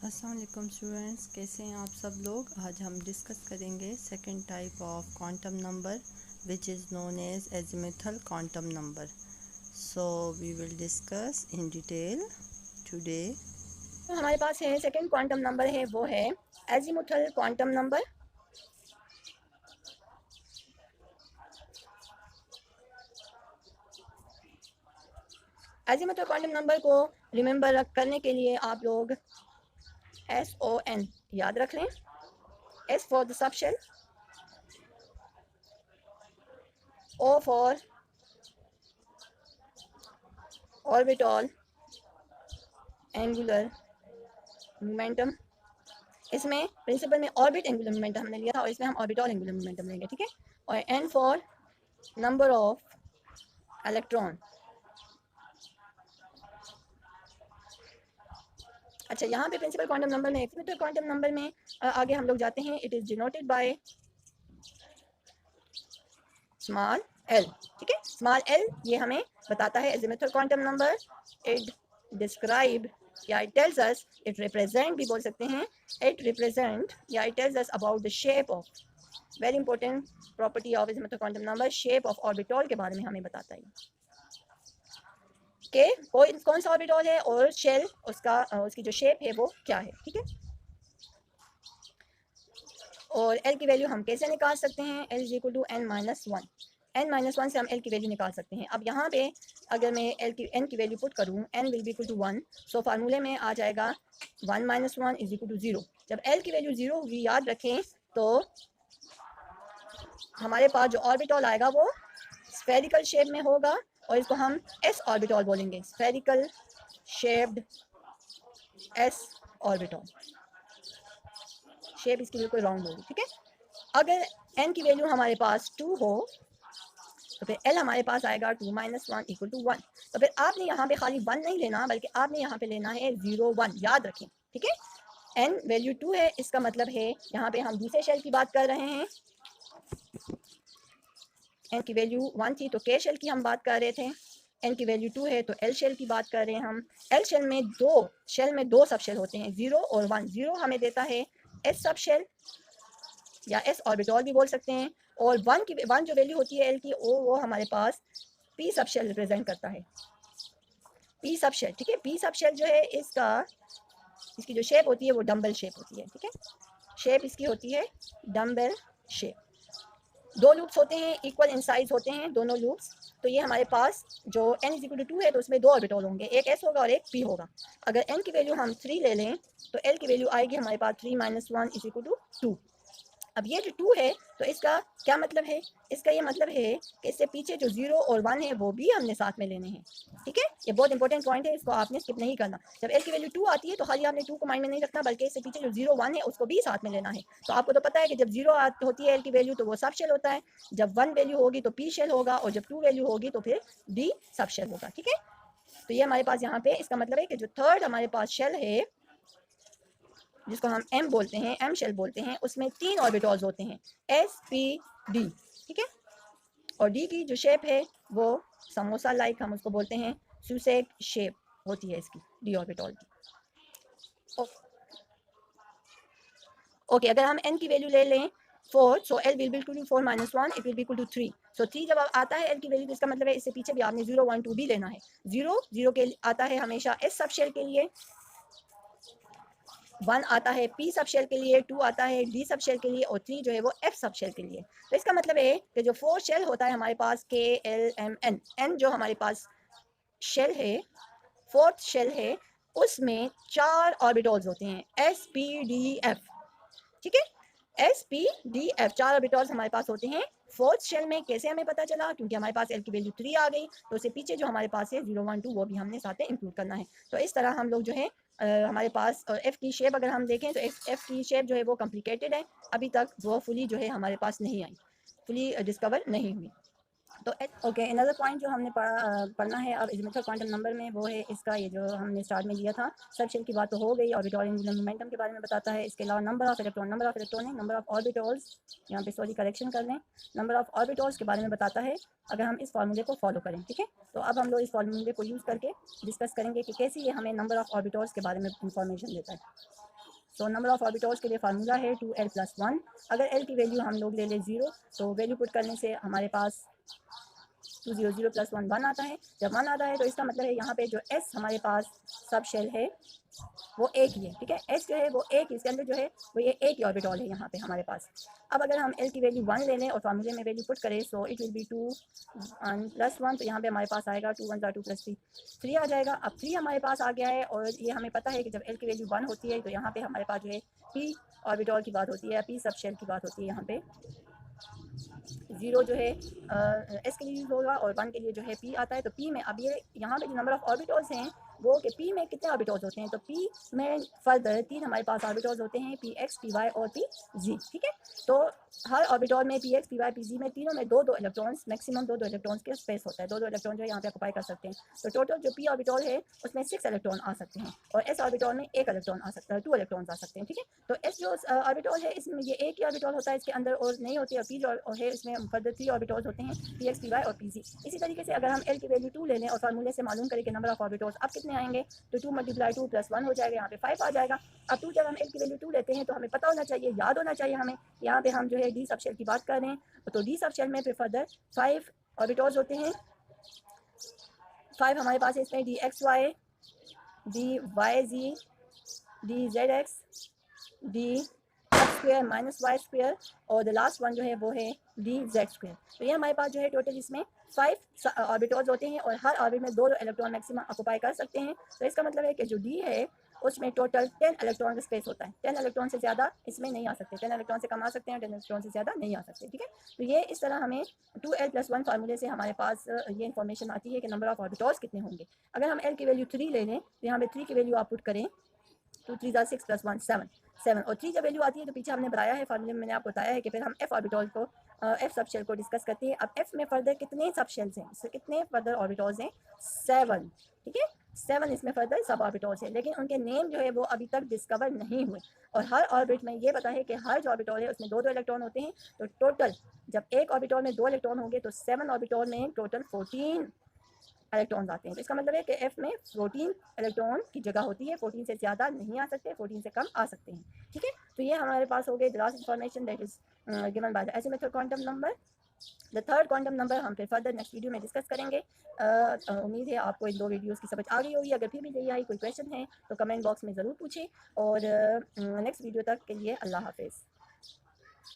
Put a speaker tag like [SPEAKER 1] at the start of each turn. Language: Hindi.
[SPEAKER 1] अस्सलाम वालेकुम स्टूडेंट्स, कैसे हैं आप सब लोग। आज हम डिस्कस करेंगे second type of quantum number which is known as azimuthal quantum number. So we will discuss in detail today.
[SPEAKER 2] तो हमारे पास है सेकंड क्वांटम नंबर है वो है azimuthal quantum number. Azimuthal quantum number को रिमेंबर करने के लिए आप लोग SON याद रख लें। S for the subshell, O for orbital angular momentum. इसमें प्रिंसिपल में ऑर्बिट एंगुलर मोमेंटम हमने लिया था और इसमें हम ऑर्बिटल एंगुलर मोमेंटम लेंगे, ठीक है। और N for number of electron. अच्छा, यहाँ पे प्रिंसिपल क्वांटम नंबर में एजीमुथल क्वांटम नंबर में आगे हम लोग जाते हैं। It is denoted by small L, ठीक है। स्मॉल एल ये हमें बताता है azimuthal quantum number. It describe या it tells us, it represent भी बोल सकते हैं, इट रिप्रेजेंट या it tells us about the shape of, very important property of azimuthal quantum number, shape of orbital के बारे में हमें बताता है कि कौन सा ऑर्बिटल है और शेल उसका उसकी जो शेप है वो क्या है, ठीक है। और एल की वैल्यू हम कैसे निकाल सकते हैं, L is equal to N minus one. N minus one से हम एल की वैल्यू निकाल सकते हैं। अब यहाँ पे अगर मैं एन की वैल्यू पुट करूँ, N will be equal to one, so फार्मूले में आ जाएगा one minus one is equal to zero. जब एल की वैल्यू जीरो होगी, याद रखें, तो हमारे पास जो ऑर्बिटल आएगा वो स्फेरिकल शेप में होगा और इसको हम एस ऑर्बिटल बोलेंगे, spherical shaped S orbital. Shape इसकी बिल्कुल राउंड होगी, ठीक है। अगर एन की वैल्यू हमारे पास टू हो तो फिर एल हमारे पास आएगा two minus one equal to one. तो फिर आपने यहाँ पे खाली वन नहीं लेना, बल्कि आपने यहाँ पे लेना है जीरो वन, याद रखें, ठीक है। एन वैल्यू टू है, इसका मतलब है यहाँ पे हम दूसरे शेल की बात कर रहे हैं। एन की वैल्यू वन थी तो के शेल की हम बात कर रहे थे, एन की वैल्यू टू है तो एल शेल की बात कर रहे हैं हम। एल शेल में दो सब शेल होते हैं, जीरो और वन। जीरो हमें देता है एस सब शेल या एस ऑर्बिटल भी बोल सकते हैं, और वन जो वैल्यू होती है एल की, वो हमारे पास पी सब शेल रिप्रेजेंट करता है, पी सब शेल, ठीक है। पी सब शेल जो है इसकी जो शेप होती है वो डम्बल शेप होती है, ठीक है। शेप इसकी होती है डम्बल शेप। दो लूप्स होते हैं, इक्वल इन साइज होते हैं दोनों लूप्स। तो ये हमारे पास जो n is equal to two है तो उसमें दो ऑर्बिटल होंगे, एक s होगा और एक p होगा। अगर n की वैल्यू हम थ्री ले लें तो l की वैल्यू आएगी हमारे पास three minus one is equal to two. अब ये जो टू है तो इसका क्या मतलब है, इसका ये मतलब है कि इससे पीछे जो जीरो और वन है वो भी हमने साथ में लेने हैं, ठीक है। ये बहुत इंपॉर्टेंट पॉइंट है, इसको आपने स्किप नहीं करना। जब एल की वैल्यू टू आती है तो खाली आपने टू को माइंड में नहीं रखना, बल्कि इससे पीछे जो जीरो वन है उसको भी साथ में लेना है। तो आपको तो पता है कि जब जीरो होती है एल की वैल्यू तो वो सब शेल होता है, जब वन वैल्यू होगी तो पी शेल होगा, और जब टू वैल्यू होगी तो फिर डी सब शेल होगा, ठीक है। तो ये हमारे पास यहाँ पे इसका मतलब है कि जो थर्ड हमारे पास शेल है जिसको हम एम बोलते हैं, एम शेल बोलते हैं, उसमें तीन ऑर्बिटल्स होते हैं, एस पी डी, ठीक है। और डी की जो शेप है वो समोसा लाइक हम उसको बोलते हैं, सुसेक शेप होती है इसकी, डी ऑर्बिटल की। ओके, अगर हम एन की वैल्यू ले लें four, so L will be equal to four minus one, it will be equal to three. So three जब आता है एल की वैल्यू तो इसका मतलब है इससे पीछे भी आपने जीरो वन टू भी लेना है। जीरो जीरो के आता है हमेशा एस सब शेल के लिए, वन आता है पी सब शेल के लिए, टू आता है डी सब शेल के लिए, और थ्री जो है वो एफ सब शेल के लिए। तो इसका मतलब है कि जो फोर शेल होता है हमारे पास के एल एम एन, एन जो हमारे पास शेल है, फोर्थ शेल है, उसमें चार ऑर्बिटल्स होते हैं, एस पी डी एफ, ठीक है। एस पी डी एफ चार ऑर्बिटल्स हमारे पास होते हैं फोर्थ शेल में। कैसे हमें पता चला, क्योंकि हमारे पास एल की वैल्यू थ्री आ गई तो उससे पीछे जो हमारे पास है जीरो वन टू वो भी हमने साथ में इंक्लूड करना है। तो इस तरह हम लोग जो है हमारे पास एफ की शेप अगर हम देखें तो एफ की शेप जो है वो कॉम्प्लिकेटेड है, अभी तक वो फुली जो है हमारे पास नहीं आई, फुली डिस्कवर नहीं हुई। तो ओके, अनदर पॉइंट जो हमने पढ़ना है अब एजीमुथल क्वांटम नंबर में वो है इसका, ये जो हमने स्टार्ट में लिया था, सब शेल की बात तो हो गई, ऑर्बिटल एंगुलर मोमेंटम के बारे में बताता है। इसके अलावा number of electron number of orbitals, यहाँ पे सॉरी करेक्शन कर लें, नंबर ऑफ ऑर्बिटल्स के बारे में बताता है अगर हम इस फार्मूले को फॉलो करें, ठीक है। तो अब हम लोग इस फार्मूले को यूज़ करके डिस्कस करेंगे कि कैसे ये हमें नंबर ऑफ ऑर्बिटल्स के बारे में इंफॉर्मेशन देता है। सो नंबर ऑफ ऑर्बिटल्स के लिए फार्मूला है 2l+1। अगर l की वैल्यू हम लोग ले लें 0 तो वैल्यू पुट करने से हमारे पास 2 0 0 + 1 1 आता है। जब 1 आता है तो इसका मतलब है यहाँ पे जो s हमारे पास सब शेल है वो एक ही है, ठीक है। s जो है वो एक, इसके अंदर जो है वो ये एक ही ऑर्बिटल है यहाँ पे हमारे पास। अब अगर हम l की वैल्यू 1 ले लें और फार्मूले में वैल्यू पुट करें, सो इट विल बी 2 + 1, तो यहाँ पे हमारे पास आएगा 2 1 2 + 3 3 आ जाएगा। अब 3 हमारे पास आ गया है और ये हमें पता है कि जब l की वैल्यू 1 होती है तो यहाँ पे हमारे पास जो है p ऑर्बिटल की बात होती है, p सब शेल की बात होती है। यहाँ पे 0 जो है s के लिए यूज़ होगा और 1 के लिए जो है p आता है। तो p में अब ये यहाँ पे जो नंबर ऑफ ऑर्बिटल्स हैं वो कि p में कितने ऑर्बिटल्स होते हैं, तो p में फर्दर 3 हमारे पास ऑर्बिटल्स होते हैं, px py और pz, ठीक है। तो हर ऑर्बिटल में px py pz में तीनों में 2 2 इलेक्ट्रॉन्स, मैक्सिमम 2 2 इलेक्ट्रॉन्स के स्पेस होता है, 2 2 इलेक्ट्रॉन जो है यहाँ पे ऑक्यूपाई कर सकते हैं। तो टोटल जो p ऑर्बिटल है उसमें 6 इलेक्ट्रॉन आ सकते हैं और s ऑर्बिटल में 1 इलेक्ट्रॉन आ सकता है, 2 इलेक्ट्रॉन्स आ सकते हैं, ठीक है। तो s जो ऑर्बिटल है इसमें ये एक ही ऑर्बिटल होता है इसके अंदर और नहीं होती है, p जो है इसमें फर्दर 3 ऑर्बिटल्स होते हैं, px py और pz। इसी तरीके से अगर हम l की वैल्यू 2 ले लें और फार्मूले से मालूम करें कि नंबर ऑफ ऑर्बिटल्स अब कितने आएंगे, तो 2 × 2 + 1 हो जाएगा, यहाँ पे 5 आ जाएगा। अब 2 जब हम l की वैल्यू 2 लेते हैं तो हमें पता होना चाहिए, याद होना चाहिए हमें, यहाँ पे हम जो है d सब शेल की बात कर रहे हैं, तो d सब शेल में फिर फर्दर 5 ऑर्बिटल्स होते हैं। 5 हमारे पास है इसमें dxy, dyz, dzx, d(x²-y² और द लास्ट वन जो है वो है dz²। तो ये हमारे पास जो है टोटल इसमें 5 ऑर्बिटल्स होते हैं और हर ऑर्बिट में 2 इलेक्ट्रॉन मैक्सिमम ऑक्यूपाई कर सकते हैं। तो इसका मतलब है कि जो d है उसमें टोटल 10 इलेक्ट्रॉन का स्पेस होता है, 10 इलेक्ट्रॉन से ज़्यादा इसमें नहीं आ सकते, 10 इलेक्ट्रॉन से कम आ सकते हैं, 10 इलेक्ट्रॉन से ज़्यादा नहीं आ सकते, ठीक है। तो ये इस तरह हमें 2l+1 फार्मूले से हमारे पास ये इन्फॉर्मेशन आती है कि नंबर ऑफ ऑर्बिटल्स कितने होंगे। अगर हम l की वैल्यू 3 ले लें तो यहाँ पे 3 की वैल्यू आप पुट करें, 2 3 6 + 1 7 7 और 3 जब वैल्यू आती है तो पीछे हमने बताया है फार्मूले में, मैंने आपको बताया है कि फिर हम f ऑर्बिटल को f सब शेल को डिस्कस करते हैं। अब f में फर्दर कितने सब शेल्स हैं, इससे कितने फर्दर ऑर्बिटल्स हैं, 7, ठीक है। 7 इसमें फर्दर सब ऑर्बिटल्स हैं, लेकिन उनके नेम जो है वो अभी तक डिस्कवर नहीं हुए। और हर ऑर्बिट में ये पता है कि हर जो ऑर्बिटल है उसमें 2 2 इलेक्ट्रॉन होते हैं। तो टोटल जब एक ऑर्बिटल में 2 इलेक्ट्रॉन होंगे तो 7 ऑर्बिटल में टोटल 14 इलेक्ट्रॉन्स आते हैं। तो इसका मतलब है कि f में 14 इलेक्ट्रॉन की जगह होती है, 14 से ज़्यादा नहीं आ सकते, 14 से कम आ सकते हैं, ठीक है। तो ये हमारे पास हो गए the last information that is given by the azimuthal quantum number. The third quantum number हम फिर फर्दर नेक्स्ट वीडियो में डिस्कस करेंगे। उम्मीद है आपको इन 2 वीडियोस की समझ आ गई होगी। अगर फिर भी नहीं आई, कोई क्वेश्चन है तो कमेंट बॉक्स में ज़रूर पूछें और नेक्स्ट वीडियो तक के लिए अल्लाह हाफिज़।